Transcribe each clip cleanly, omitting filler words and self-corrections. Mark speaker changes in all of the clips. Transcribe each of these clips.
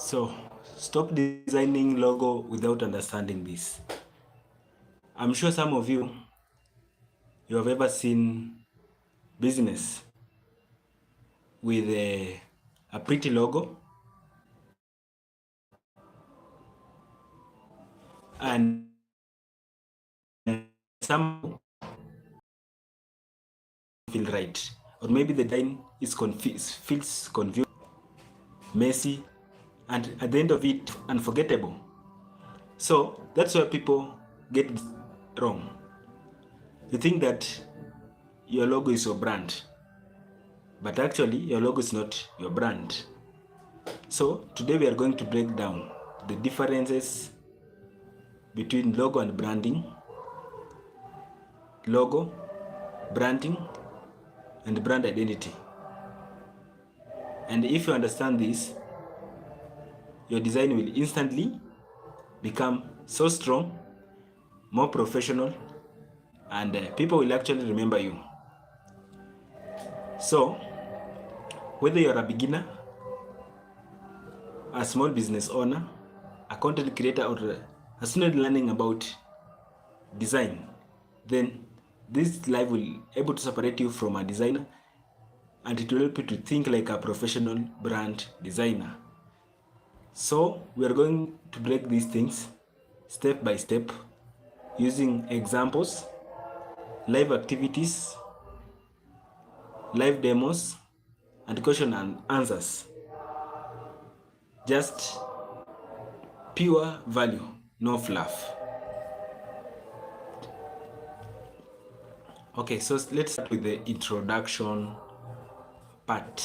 Speaker 1: So, stop designing logo without understanding this. I'm sure some of you have ever seen business with a pretty logo and some feel right, or maybe the design is feels confused, messy, and at the end of it, unforgettable. So that's where people get it wrong. You think that your logo is your brand, but actually your logo is not your brand. So today we are going to break down the differences between logo and branding, logo, branding, and brand identity. And if you understand this, your design will instantly become so strong, more professional, and people will actually remember you. So, whether you're a beginner, a small business owner, a content creator, or a student learning about design, then this live will able to separate you from a designer, and it will help you to think like a professional brand designer. So we are going to break these things step by step using examples, live activities, live demos, and question and answers. Just pure value, no fluff. Okay, so let's start with the introduction part.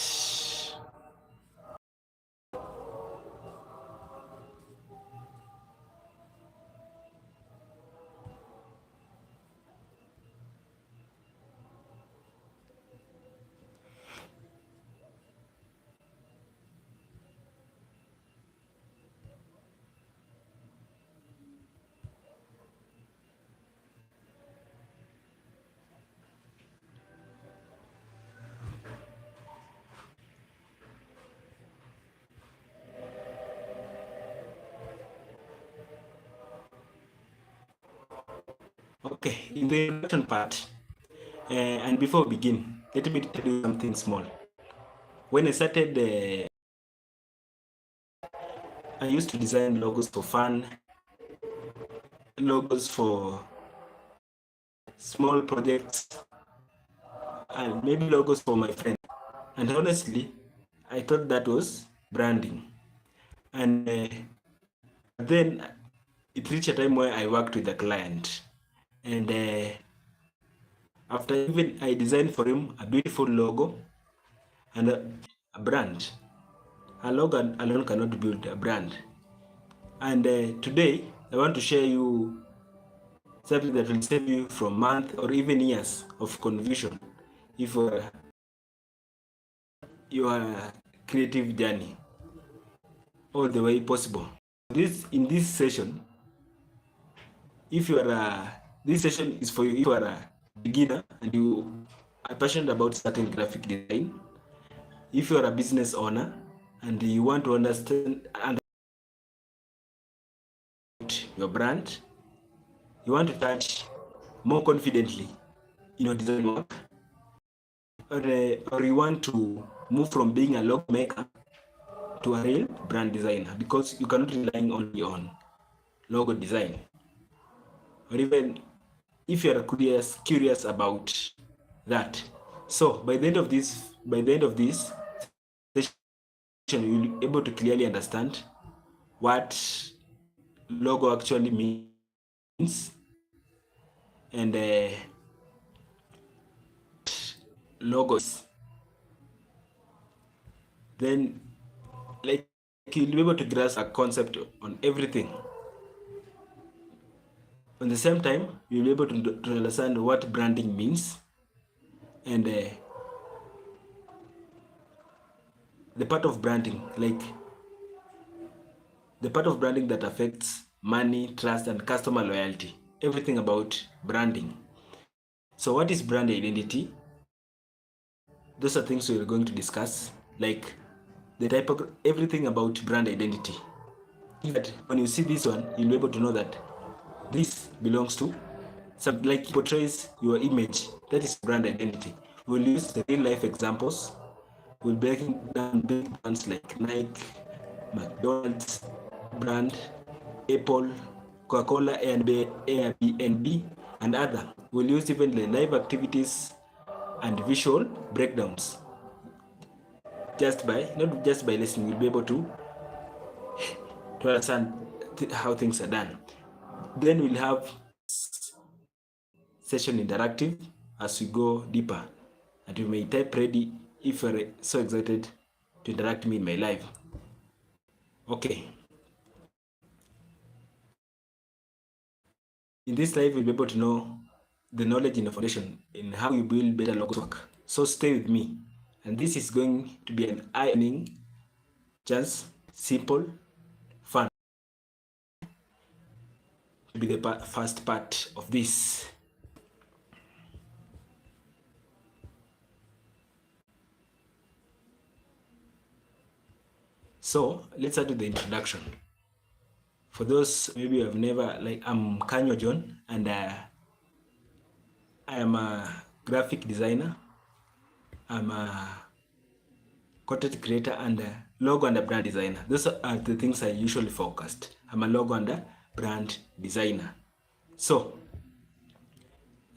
Speaker 1: Okay, in the introduction part, and before we begin, let me tell you something small. When I started, I used to design logos for fun, logos for small projects, and maybe logos for my friends. And honestly, I thought that was branding. And then it reached a time where I worked with a client. And after even I designed for him a beautiful logo and a brand. A logo alone cannot build a brand. And today, I want to share you something that will save you from months or even years of confusion if your creative journey all the way possible. In this session, if you are this session is for you if you are a beginner and you are passionate about starting graphic design, if you are a business owner and you want to understand your brand, you want to touch more confidently in your design work, or you want to move from being a logo maker to a real brand designer, because you cannot rely only on logo design. Or even if you're curious about that. So by the end of this session, you'll be able to clearly understand what logo actually means and logos. Then, like, you'll be able to grasp a concept on everything. At the same time, you'll be able to understand what branding means and the part of branding, like the part of branding that affects money, trust, and customer loyalty. Everything about branding. So, what is brand identity? Those are things we're going to discuss, like the type, everything about brand identity. That when you see this one, you'll be able to know that this belongs to some, like, portrays your image. That is brand identity. We'll use the real life examples. We'll break down big brands like Nike, McDonald's brand, Apple, Coca-Cola, Airbnb, and other. We'll use even the live activities and visual breakdowns. Not just by listening, you'll be able to understand how things are done. Then we'll have session interactive as we go deeper, and you may type ready if you're so excited to interact with me in my live. Okay. In this live, you'll be able to know the knowledge in the foundation in how you build better logos work. So stay with me. And this is going to be an eye-opening, just simple, fun. To be the first part of this. So let's start with the introduction. For those maybe you have never, like, I'm Kanyo John, and I am a graphic designer. I'm a content creator and a logo and a brand designer. Those are the things I usually focused. I'm a logo and a brand designer. So,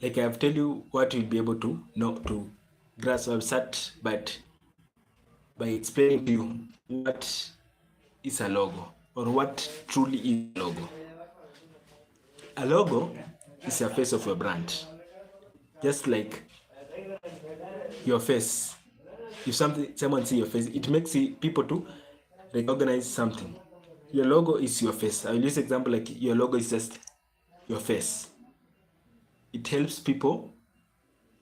Speaker 1: like I've told you what you'll be able to know to grasp. I'll start but by explaining to you what is a logo, or what truly is a logo. A logo is a face of your brand. Just like your face. If someone see your face, it makes people to recognize something. Your logo is your face. I'll use example like your logo is just your face. It helps people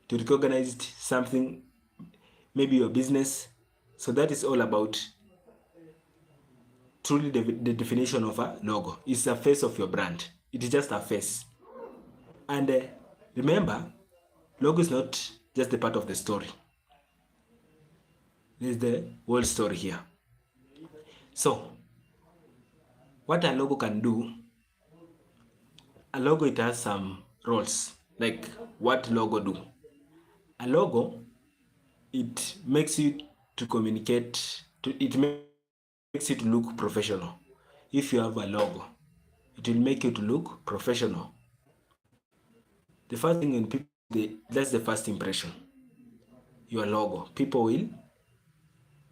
Speaker 1: to recognize something, maybe your business. So that is all about truly the definition of a logo. It's a face of your brand. It is just a face. And remember, logo is not just the part of the story. This is the whole story here. So, what a logo can do, a logo, it has some roles. Like, what logo do? A logo, it makes you to communicate, it makes you to look professional. If you have a logo, it will make you to look professional. The first thing in people, that's the first impression. Your logo, people will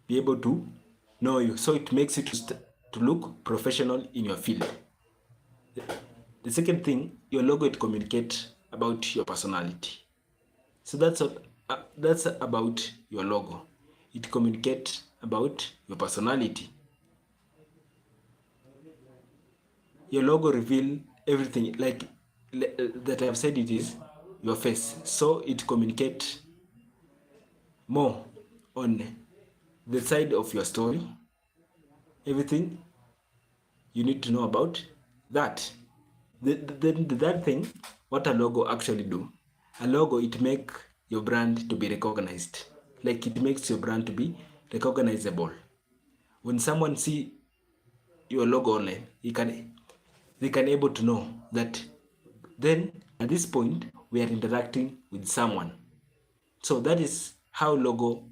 Speaker 1: be able to know you. So it makes you to look professional in your field. The second thing, your logo, it communicates about your personality. So that's about your logo. It communicates about your personality. Your logo reveal everything, like that I've said, it is your face. So it communicates more on the side of your story, everything you need to know about that. That thing, what a logo actually do, a logo, it make your brand to be recognized. Like, it makes your brand to be recognizable. When someone see your logo online, they can able to know that then at this point we are interacting with someone. So that is how logo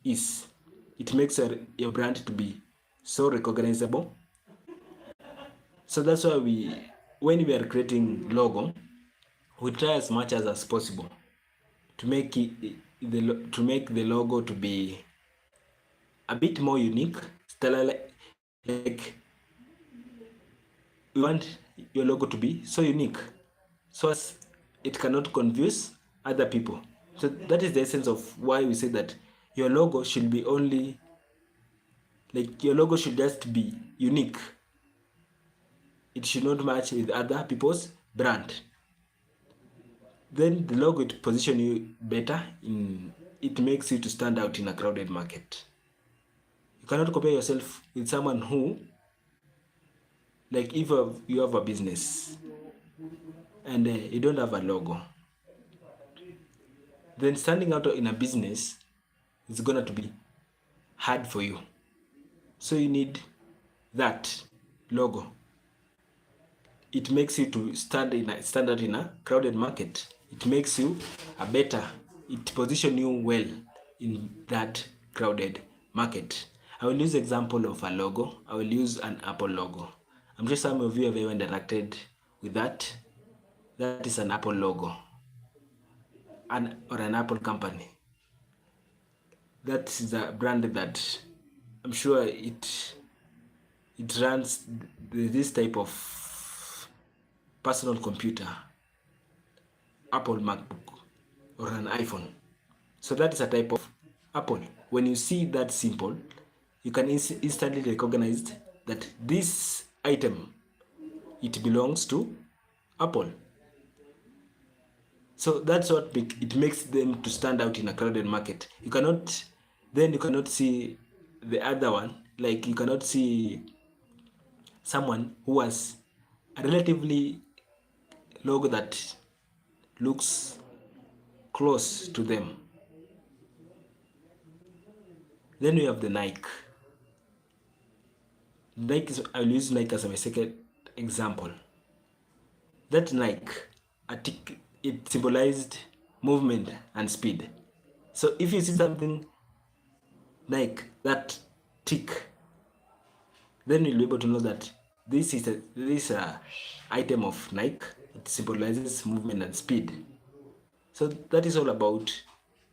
Speaker 1: is. It makes your brand to be so recognizable. So that's why when we are creating logo, we try as much as possible to make the logo to be a bit more unique. Like, we want your logo to be so unique, so as it cannot confuse other people. So that is the essence of why we say that your logo should be only, like, your logo should just be unique. It should not match with other people's brand. Then the logo, it position you better it makes you to stand out in a crowded market. You cannot compare yourself with someone who, like, if you have a business and you don't have a logo, then standing out in a business is gonna to be hard for you. So you need that logo. It makes you to stand out in a crowded market. It makes you a better. It positions you well in that crowded market. I will use example of a logo. I will use an Apple logo. I'm sure some of you have ever interacted with that. That is an Apple logo, or an Apple company. That is a brand that I'm sure it runs this type of personal computer, Apple MacBook or an iPhone. So that is a type of Apple. When you see that symbol, you can instantly recognize that this item, it belongs to Apple. So that's what it makes them to stand out in a crowded market. You cannot see the other one. Like you cannot see someone who has a relatively logo that looks close to them. Then we have the Nike. I'll use Nike as my second example. That Nike, it symbolized movement and speed. So if you see something like that tick, then you'll be able to know that this is a item of Nike. It symbolizes movement and speed. So that is all about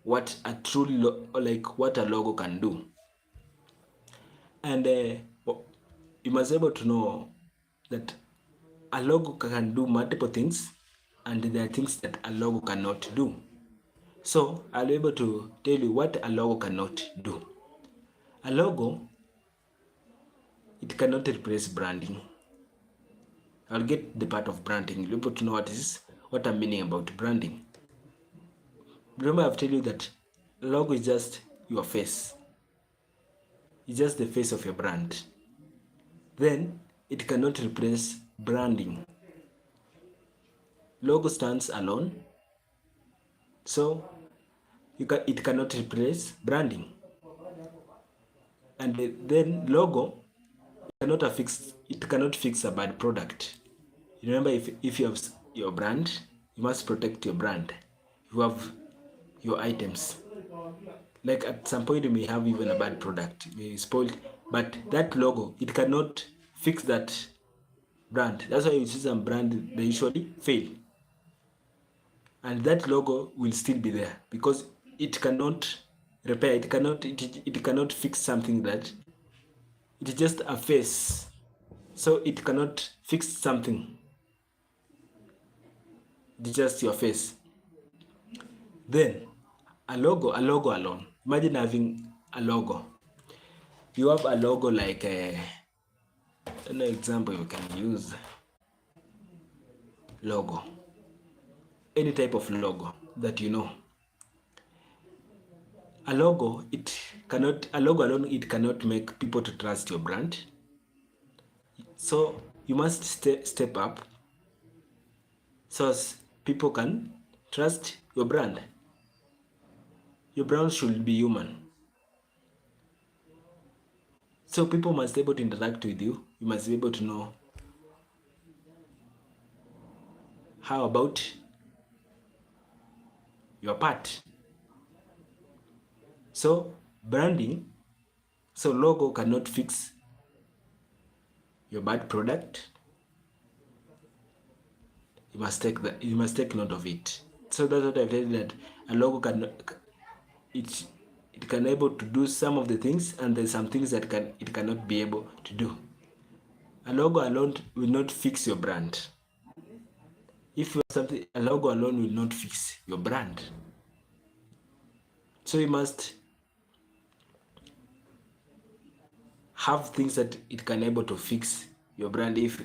Speaker 1: what a what a logo can do. And you must be able to know that a logo can do multiple things, and there are things that a logo cannot do. So I'll be able to tell you what a logo cannot do. A logo, it cannot replace branding. I'll get the part of branding. You'll be able to know what I'm meaning about branding. Remember, I've told you that logo is just your face. It's just the face of your brand. Then it cannot replace branding. Logo stands alone, so it cannot replace branding. And then logo it cannot fix a bad product. Remember, if you have your brand, you must protect your brand. You have your items. Like at some point you may have even a bad product, you may spoil, but that logo, it cannot fix that brand. That's why you see some brand, they usually fail. And that logo will still be there because it cannot repair, it cannot fix something that it is just a face. So it cannot fix something. It's just your face. Then a logo alone. Imagine having a logo. You have a logo like an example you can use. Logo. Any type of logo that you know. A logo alone, it cannot make people to trust your brand. So you must step up so as people can trust your brand. Your brand should be human. So people must be able to interact with you. You must be able to know how about your part. So branding, so logo cannot fix your bad product. You must take note of it. So that's what I've said, that a logo it can able to do some of the things, and there's some things that it cannot be able to do. A logo alone will not fix your brand. If you have something, a logo alone will not fix your brand. So you must have things that it can able to fix your brand, if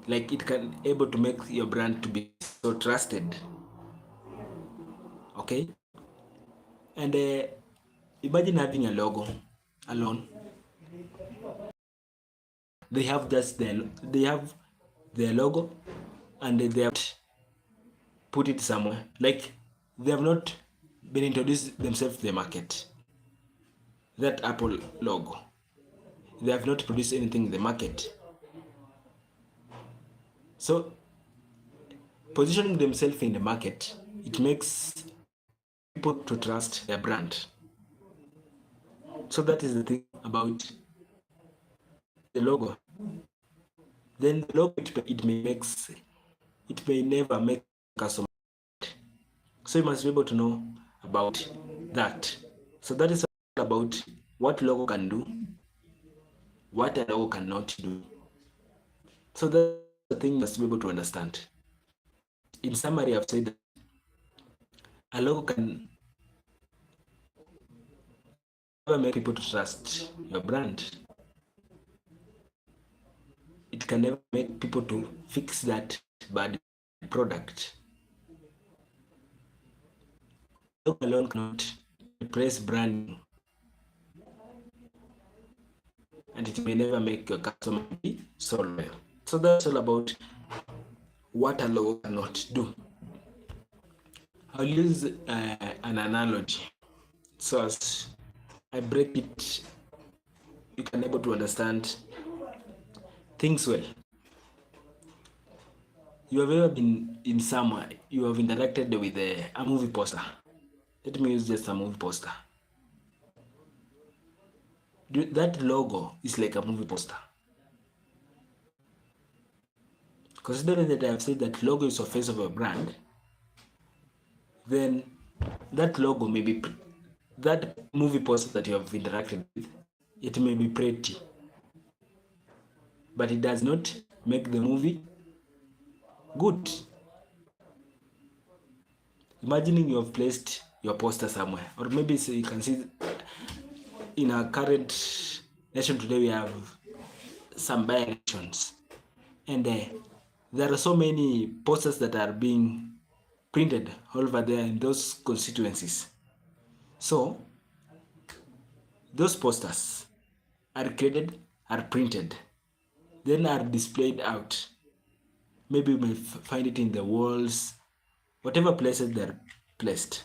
Speaker 1: like it can able to make your brand to be so trusted. Okay, and imagine having a logo alone. They have their logo, and they have put it somewhere. Like they have not been introduced themselves to the market. that Apple logo. They have not produced anything in the market. So positioning themselves in the market, it makes people to trust their brand. So that is the thing about the logo. Then the logo, it may never make customer. So you must be able to know about that. So that is about what logo can do, what a logo cannot do. So that's the thing you must be able to understand. In summary, I've said that a logo can never make people to trust your brand. It can never make people to fix that bad product. Logo alone cannot replace branding, and it may never make your customer be so loyal. So that's all about what a logo cannot do. I'll use an analogy so as I break it, you can able to understand things well. You have ever been in somewhere, you have interacted with a movie poster. Let me use just a movie poster. That logo is like a movie poster. Considering that I have said that logo is the face of a brand, then that logo may be, that movie poster that you have interacted with, it may be pretty, but it does not make the movie good. Imagining you have placed your poster somewhere, or maybe so you can see in our current nation today we have some by-elections, and there are so many posters that are being printed all over there in those constituencies. So those posters are created, are printed, then are displayed out. Maybe you may find it in the walls, whatever places they're placed.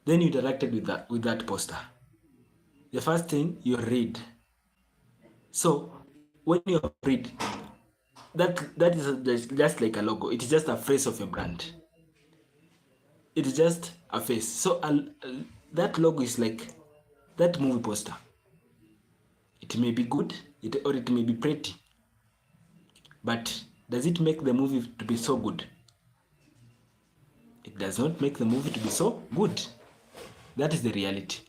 Speaker 1: Then you interacted with that poster. The first thing you read. So when you read, that is just like a logo. It is just a face of your brand. It is just a face. So that logo is like that movie poster. It may be good, or it may be pretty, but does it make the movie to be so good? It does not make the movie to be so good. That is the reality.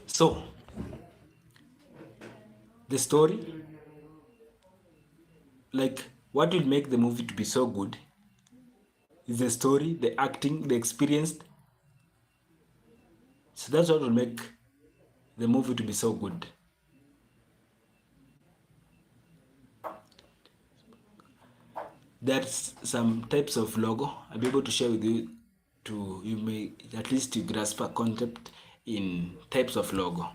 Speaker 1: So the story, like what will make the movie to be so good is the story, the acting, the experience. So that's what will make the movie to be so good. There's some types of logo I'll be able to share with you, to you may at least you grasp a concept in types of logo.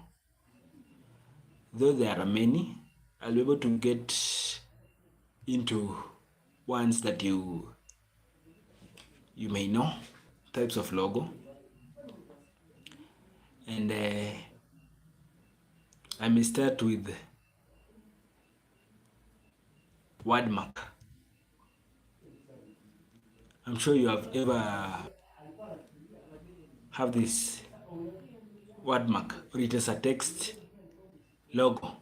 Speaker 1: Though there are many, I'll be able to get into ones that you may know, types of logo. And I may start with wordmark. I'm sure you have ever have this wordmark, or it is a text logo.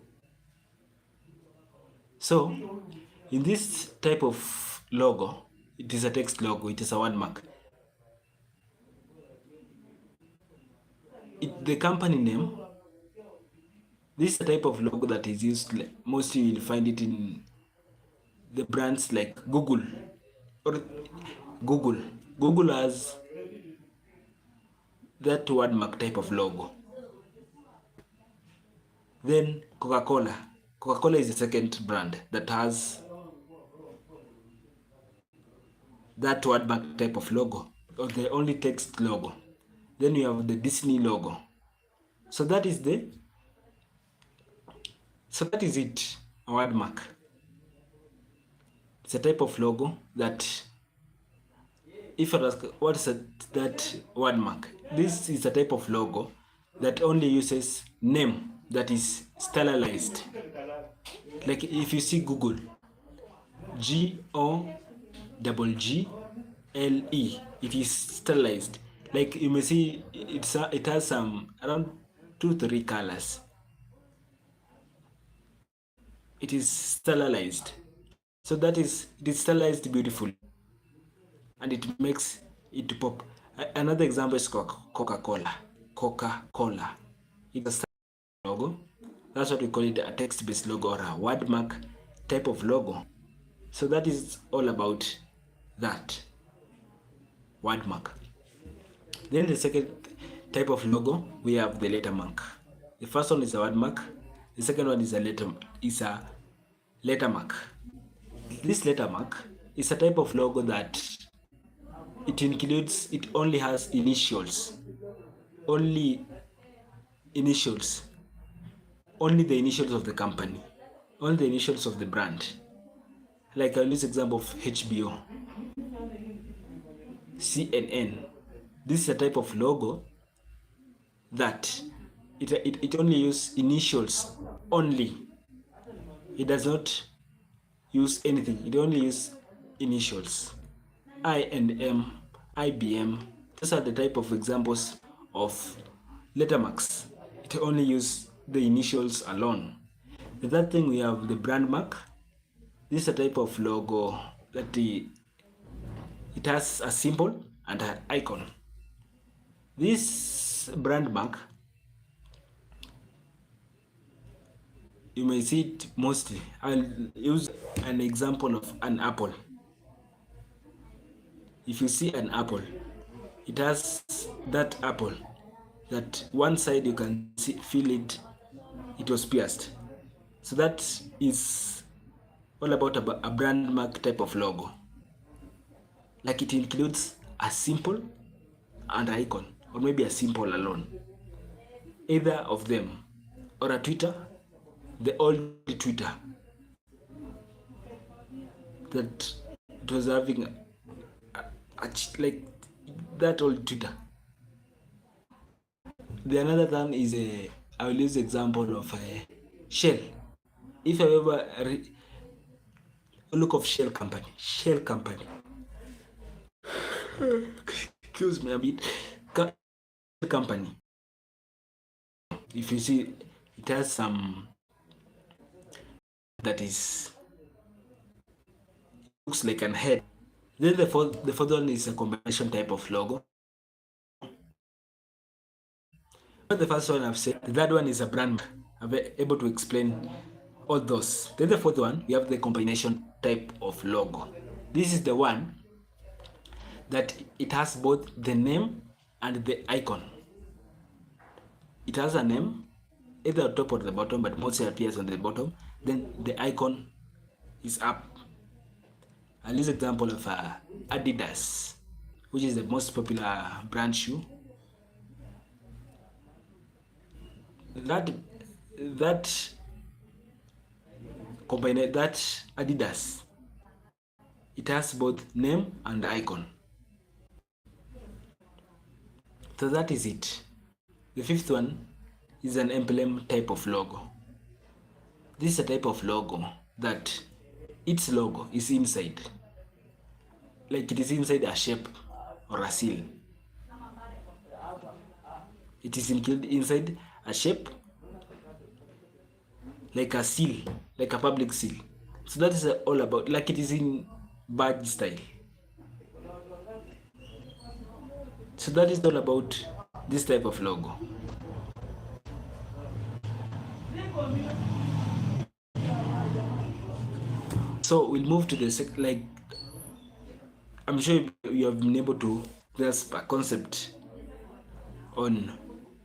Speaker 1: So in this type of logo, it is a text logo, it is a wordmark. The company name, this is a type of logo that is used, mostly you'll find it in the brands like Google, or Google. Google has that wordmark type of logo. Then Coca-Cola. Coca-Cola is the second brand that has that wordmark type of logo, or the only text logo. Then you have the Disney logo. So that is it, a wordmark. It's a type of logo that if I ask what is that word mark, this is a type of logo that only uses name that is stylized. Like if you see Google, GOGGLE, it is stylized. Like you may see it has some around 2-3 colors. It is stylized. So that is, it is stylized beautifully and it makes it pop. Another example is Coca-Cola. Coca-Cola. It's a logo. That's what we call it, a text-based logo or a word mark type of logo. So that is all about that word mark. Then the second type of logo, we have the letter mark. The first one is a word mark. The second one is a letter mark. This letter mark is a type of logo that it only has initials. Only initials. Only the initials of the company. Only the initials of the brand. Like I'll use example of HBO. CNN. This is a type of logo that it only uses initials only. It does not use anything. It only uses initials. I&M, IBM. Those are the type of examples of letter marks. It only uses the initials alone. The third thing, we have the brand mark. This is a type of logo that it has a symbol and an icon. This brand mark, you may see it mostly. I'll use an example of an apple. If you see an apple, it has that apple that one side you can feel it was pierced. So that is all about a brand mark type of logo. Like it includes a symbol and icon, or maybe a symbol alone. Either of them, or a Twitter, the old Twitter that it was having like that old Twitter. The another one is I will use example of Shell. If I ever look of Shell company, excuse me a bit, company. If you see, it has some that is looks like an head. Then the fourth one is a combination type of logo. The first one I've said, the third one is a brand. I'm able to explain all those. Then the fourth one, we have the combination type of logo. This is the one that it has both the name and the icon. It has a name, either on top or the bottom, but mostly appears on the bottom. Then the icon is up. I'll use example of Adidas, which is the most popular brand shoe. That Adidas, it has both name and icon. So that is it. The fifth one is an emblem type of logo. This is a type of logo that its logo is inside, like it is inside a shape or a seal. It is included inside a shape, like a seal, like a public seal. So that is all about, like it is in badge style. So that is all about this type of logo. So we'll move to the like I'm sure you have been able to grasp a concept on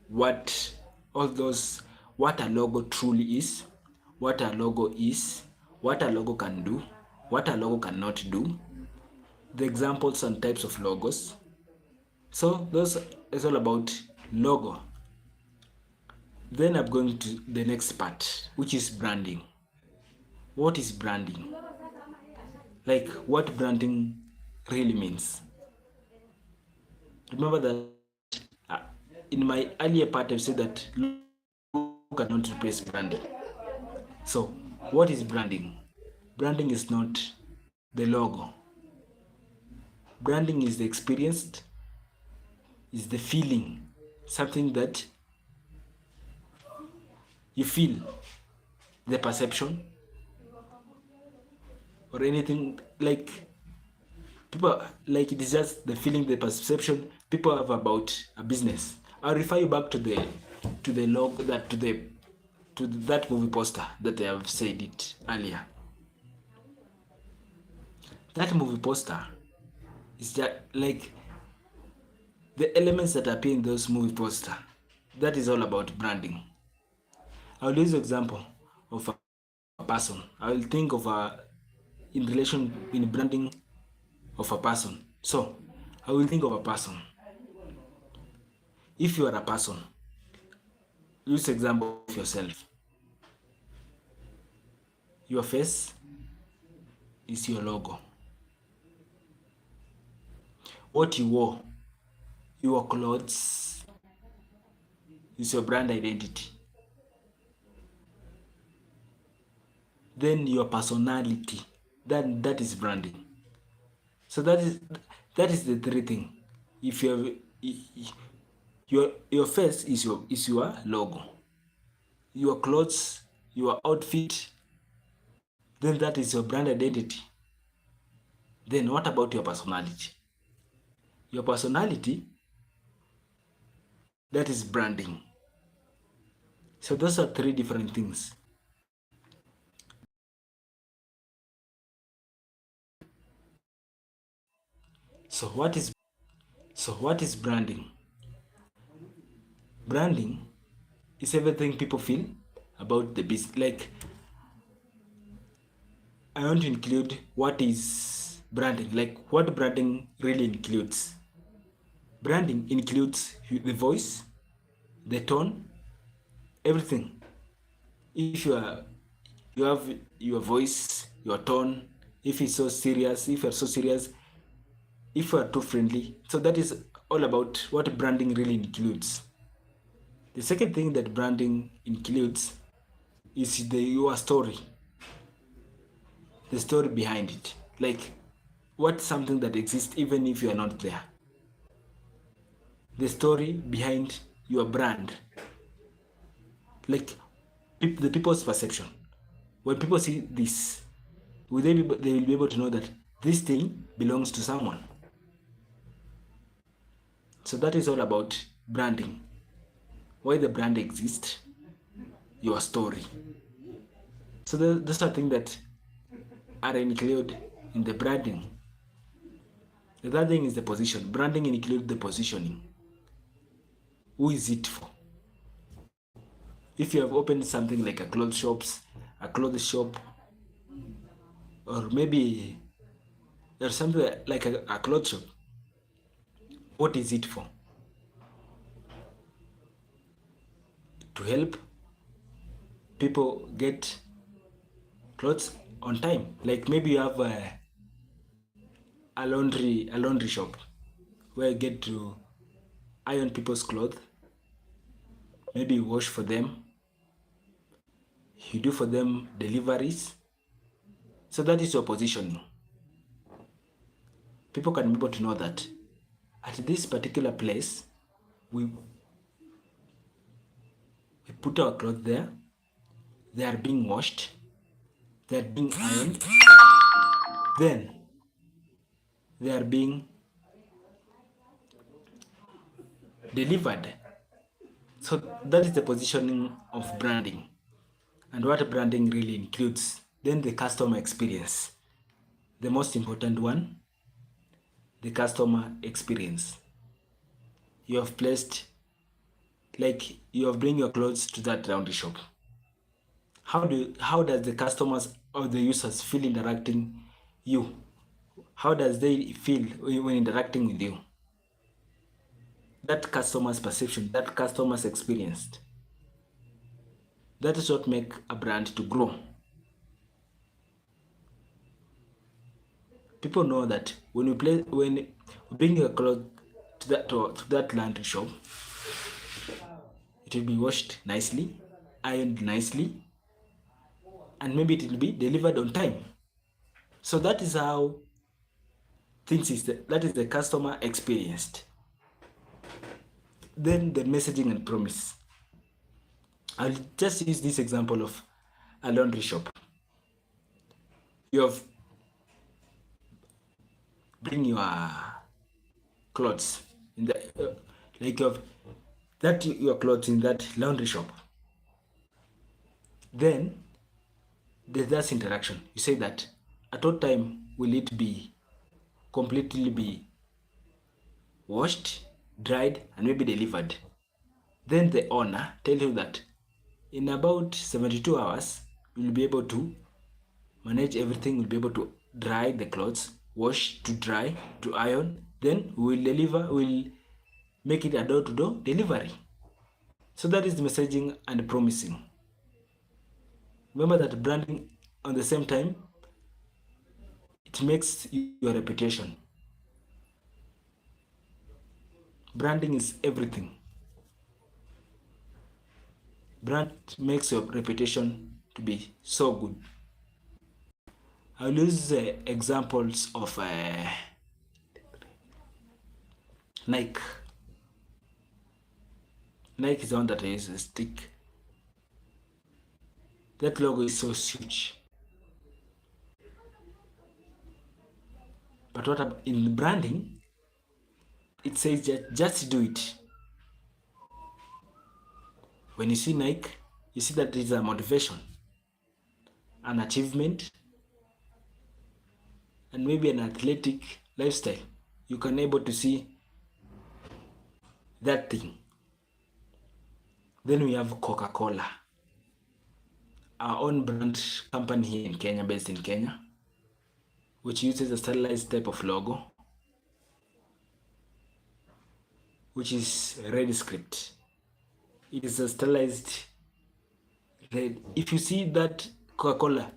Speaker 1: what a logo truly is, what a logo is, what a logo can do, what a logo cannot do, the examples and types of logos. So those is all about logo. Then I'm going to the next part, which is branding. What is branding? Like what branding really means. Remember that uh, in my earlier part, I've said that logo cannot replace branding. So, what is branding? Branding is not the logo. Branding is the experience, is the feeling, something that you feel, the perception, or anything like people like it is just the feeling, the perception people have about a business. I'll refer you back to the log that to that movie poster that I have said it earlier. That movie poster is just like the elements that appear in those movie poster. That is all about branding. I'll use example of a person. I will think of a in relation in branding of a person. So I will think of a person. If you are a person, use example of yourself. Your face is your logo. What you wore, your clothes, is your brand identity. Then your personality, that is branding. So that is the three thing. If you have your face is your logo, your clothes, your outfit, then that is your brand identity. Then what about your personality? Your personality, that is branding. So those are three different things. So what is branding? Branding is everything people feel about the business. Like I want to include what is branding, like what branding really includes. Branding includes the voice, the tone, everything. If you have your voice, your tone, if it's so serious, if you're so serious, if you are too friendly. So that is all about what branding really includes. The second thing that branding includes is your story, the story behind it. Like what's something that exists even if you are not there. The story behind your brand. Like the people's perception. When people see this, they will be able to know that this thing belongs to someone. So that is all about branding. Why the brand exists, your story. So those are things that are included in the branding. The third thing is the position. Branding includes the positioning. Who is it for? If you have opened something like a clothes shop, or maybe there's something like a clothes shop, what is it for? To help people get clothes on time. Like maybe you have a laundry shop where you get to iron people's clothes, maybe you wash for them, you do for them deliveries. So that is your positioning. People can be able to know that at this particular place, we, we put our clothes there, they are being washed, they are being ironed, then they are being delivered. So that is the positioning of branding and what branding really includes. Then the customer experience, the most important one, the customer experience. You have placed, like you have bring your clothes to that laundry shop. How does the customers or the users feel interacting you? How does they feel when interacting with you? That customer's perception, that customer's experience, that is what make a brand to grow. People know that when we bring your clothes to that laundry shop. It will be washed nicely, ironed nicely, and maybe it will be delivered on time. So that is how that is the customer experienced. Then the messaging and promise. I'll just use this example of a laundry shop. You have bring your clothes in the like you have that your clothes in that laundry shop. Then there's that interaction. You say that at what time will it be completely be washed, dried, and maybe delivered. Then the owner tells you that in about 72 hours, you'll be able to manage everything, we'll be able to dry the clothes, wash, to dry, to iron, then we'll make it a door-to-door delivery. So that is the messaging and promising. Remember that branding on the same time, it makes your reputation. Branding is everything. Brand makes your reputation to be so good. I'll use examples of Nike. Nike is the one that I use a stick. That logo is so huge. But what in branding, it says just do it. When you see Nike, you see that it's a motivation, an achievement, and maybe an athletic lifestyle. You can able to see that thing. Then we have Coca-Cola, our own brand company here in Kenya, based in Kenya, which uses a stylized type of logo, which is red script. It is a stylized red. If you see that Coca-Cola,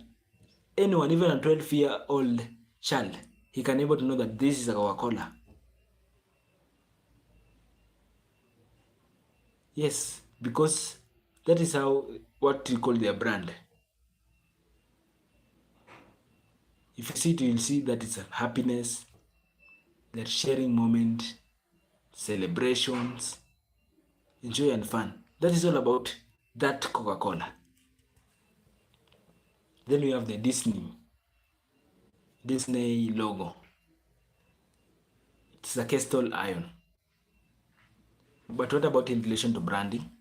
Speaker 1: anyone, even a 12-year-old child, he can able to know that this is a Coca-Cola. Yes, because that is how what we call their brand. If you see it, you'll see that it's a happiness, that sharing moment, celebrations, enjoy and fun. That is all about that Coca-Cola. Then we have the Disney logo. It's a Kestel iron. But what about in relation to branding?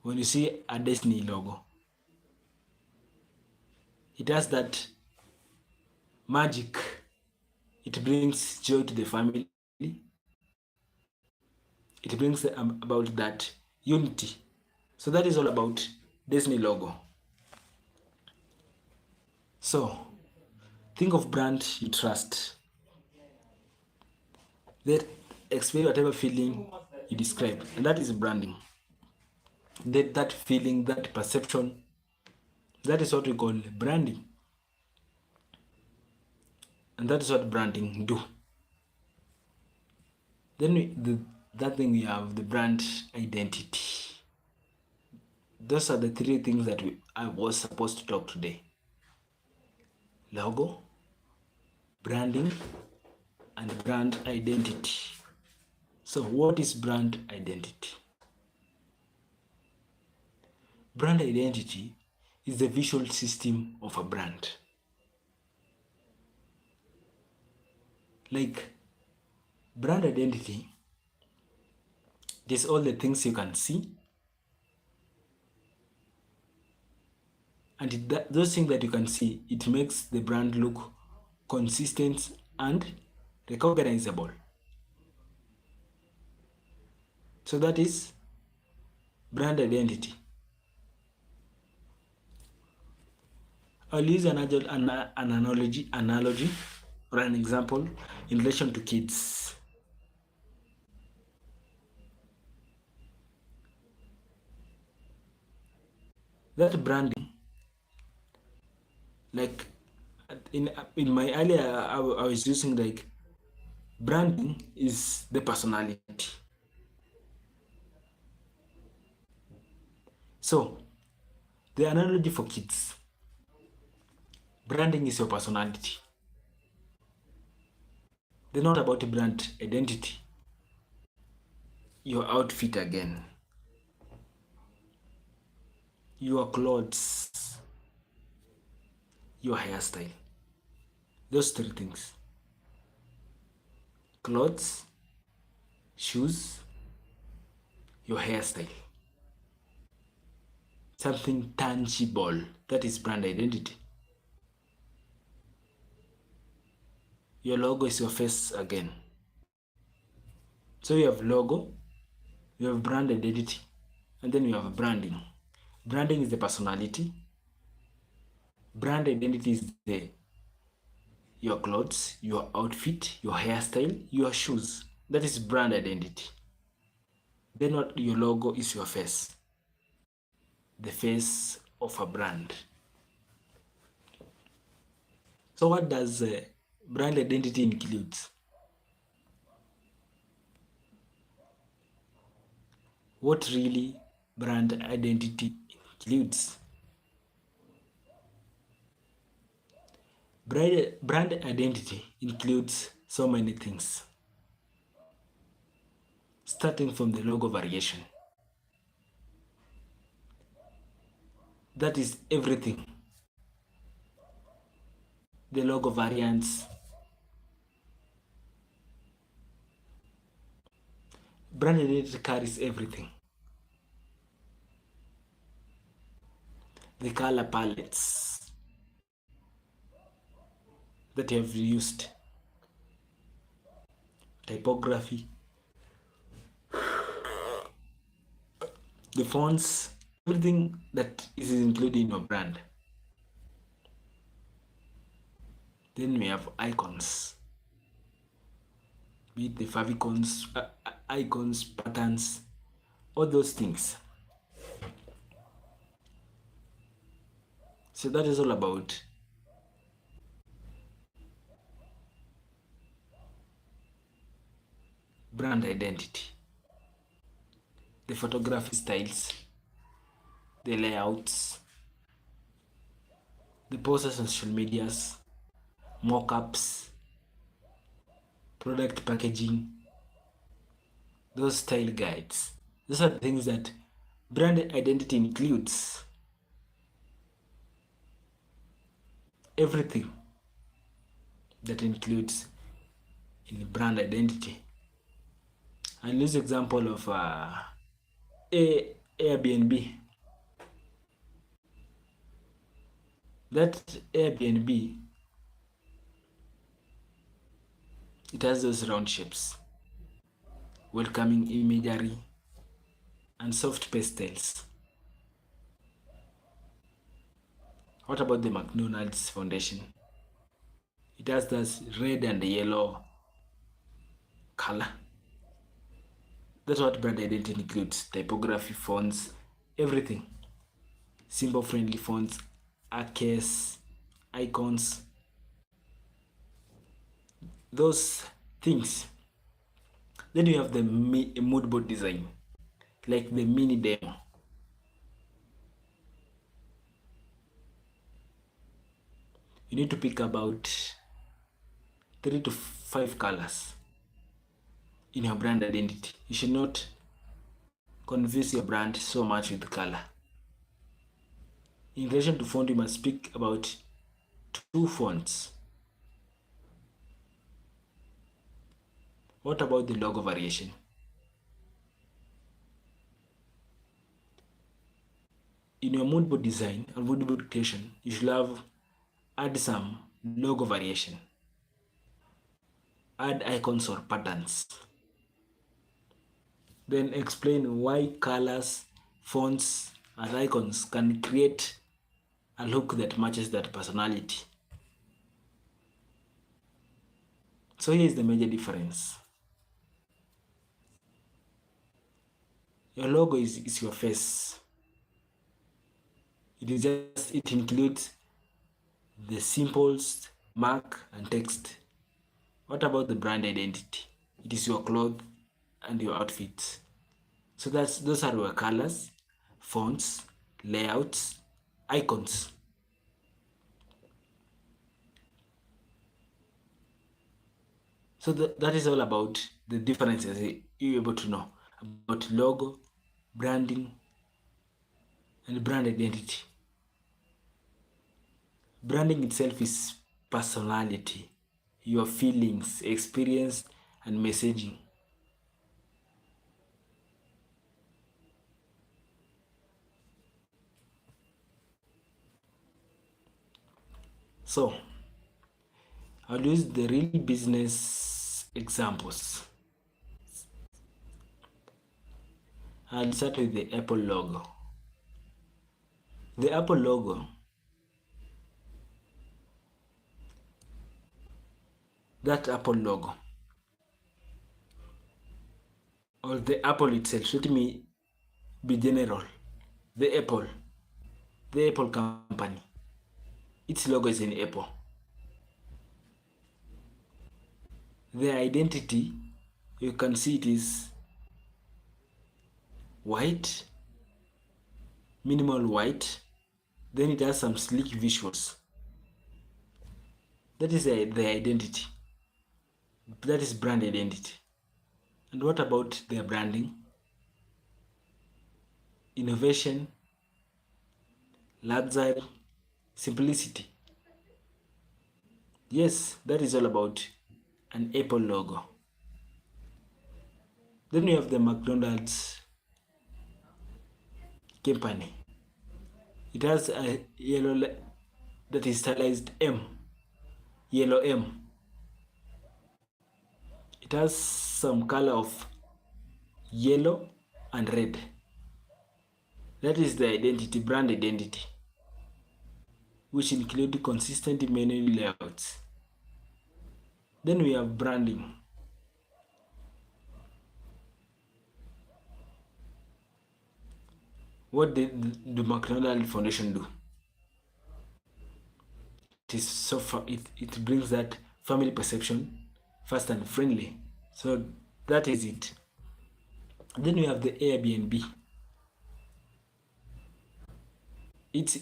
Speaker 1: When you see a Disney logo, it has that magic. It brings joy to the family. It brings about that unity. So that is all about Disney logo. So think of brand you trust. That explain whatever feeling you describe, and that is branding. That feeling, that perception, that is what we call branding. And that is what branding do. Then that thing we have the brand identity. Those are the three things that I was supposed to talk today. Logo, branding, and brand identity. So what is brand identity? Brand identity is the visual system of a brand. Like brand identity, there's all the things you can see, and those things that you can see, it makes the brand look consistent and recognizable. So that is brand identity. I'll use an analogy or an example in relation to kids. That branding, like in my earlier, I was using like Branding is the personality. So, the analogy for kids, branding is your personality. They're not about brand identity. Your outfit again, your clothes, your hairstyle. Those three things: clothes, shoes, your hairstyle. Something tangible. That is brand identity. Your logo is your face again. So you have logo, you have brand identity, and then you have branding. Branding is the personality. Brand identity is your clothes, your outfit, your hairstyle, your shoes. That is brand identity. Then what your logo is your face. The face of a brand. So what does brand identity include? What really brand identity includes? Brand identity includes so many things, starting from the logo variation. That is everything. The logo variants. Brand identity carries everything. The color palettes that you have used, typography, the fonts, everything that is included in your brand. Then we have icons, be it the favicons, icons, patterns, all those things. So that is all about brand identity. The photography styles, the layouts, the posts on social medias, mock-ups, product packaging, those style guides. Those are the things that brand identity includes. Everything that includes in brand identity. I'll use example of Airbnb. That Airbnb, it has those round shapes, welcoming imagery, and soft pastels. What about the McDonald's Foundation? It has this red and yellow color. That's what brand identity includes: typography, fonts, everything. Symbol-friendly fonts, arches, icons, those things. Then you have the mood board design, like the mini demo. You need to pick about 3 to 5 colors in your brand identity. You should not confuse your brand so much with color. In relation to font, you must speak about 2 fonts. What about the logo variation? In your mood board design and mood board creation, you should add some logo variation. Add icons or patterns. Then explain why colors, fonts, and icons can create a look that matches that personality. So here is the major difference. Your logo is your face. It includes the symbols, mark, and text. What about the brand identity? It is your clothes and your outfits. So those are your colors, fonts, layouts, icons. So that is all about the differences you're able to know about logo, branding, and brand identity. Branding itself is personality, your feelings, experience, and messaging. So I'll use the real business examples. I'll start with the Apple logo. The Apple logo, that Apple logo, or the Apple itself, let me be general. The Apple company, its logo is an apple. The identity, you can see it is white, minimal white, then it has some sleek visuals. That is the identity. That is brand identity. And what about their branding? Innovation, luxury, simplicity. Yes, that is all about an Apple logo. Then we have the McDonald's company. It has a yellow that is stylized M, yellow M. It has some color of yellow and red. That is the identity, brand identity, which include consistent menu layouts. Then we have branding. What did the McDonald Foundation do? It is so far, it brings that family perception, fast and friendly. So that is it. Then we have the Airbnb. It's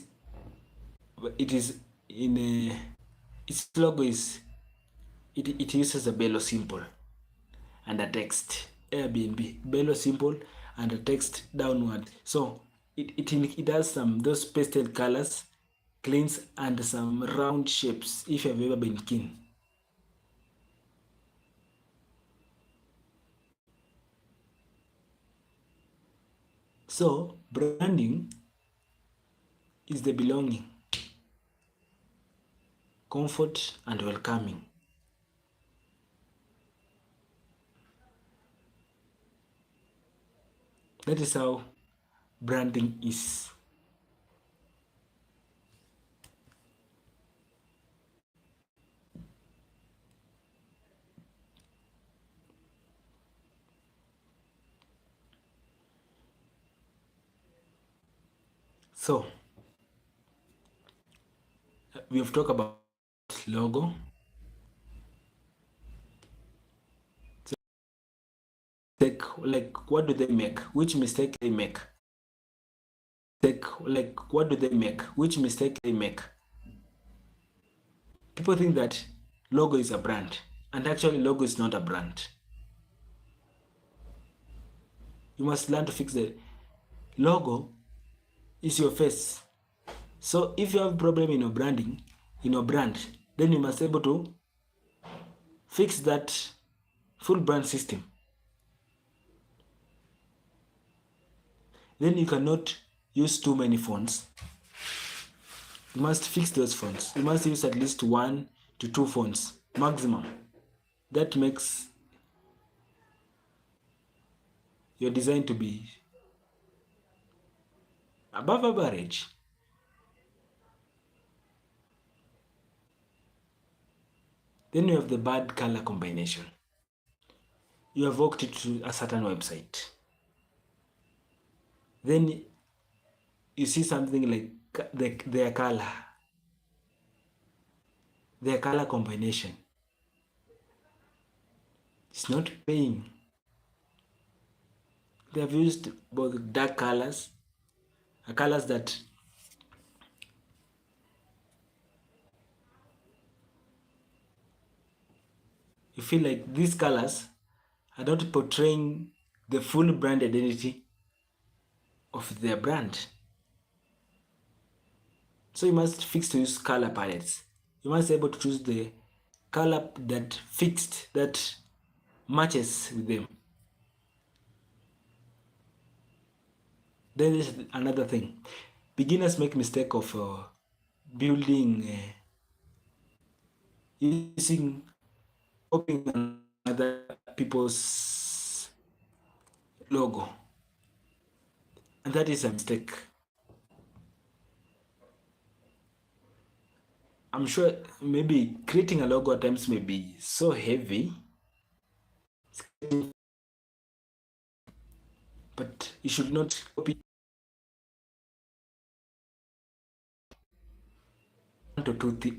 Speaker 1: it is in a, its logo is it uses a bellow symbol and a text. Airbnb, bellow symbol and a text downward. So it has some those pastel colors, cleans and some round shapes if you've ever been keen. So branding is the belonging, comfort and welcoming. That is how branding is. So we have talked about logo. Like what do they make? Which mistake they make? Like what do they make? Which mistake they make? People think that logo is a brand, and actually logo is not a brand. You must learn to fix the logo is your face. So if you have problem in your branding, in your brand, then you must be able to fix that full brand system. Then you cannot use too many fonts. You must fix those fonts. You must use at least 1 to 2 fonts maximum. That makes your design to be above average. Then you have the bad color combination. You have walked to a certain website. Then you see something like their color combination. It's not paying. They have used both dark colors, colors that you feel like these colors are not portraying the full brand identity of their brand. So you must fix to use color palettes. You must be able to choose the color that fixed, that matches with them. Then there's another thing. Beginners make mistake of building using copying other people's logo, and that is a mistake. I'm sure maybe creating a logo at times may be so heavy, but you should not copy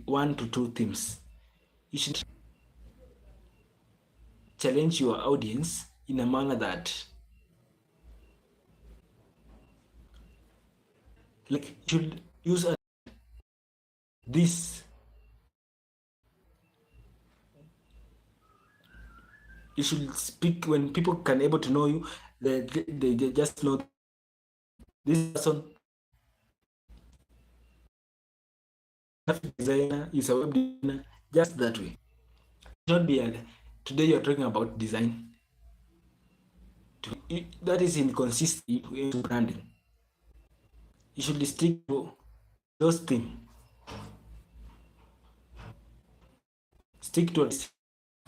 Speaker 1: one to two themes. You should challenge your audience in a manner that, like, you should use this. You should speak when people can able to know you. They just know this person, graphic designer, is a web designer. Just that way. Not be a, today you're talking about design. That is inconsistent with branding. You should stick to those things. Stick to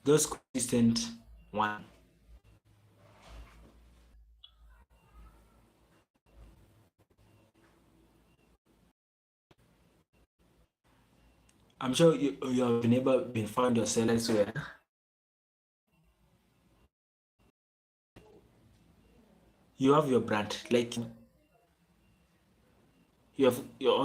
Speaker 1: those consistent one. I'm sure you have never been found yourself elsewhere. You have your brand, like you have your own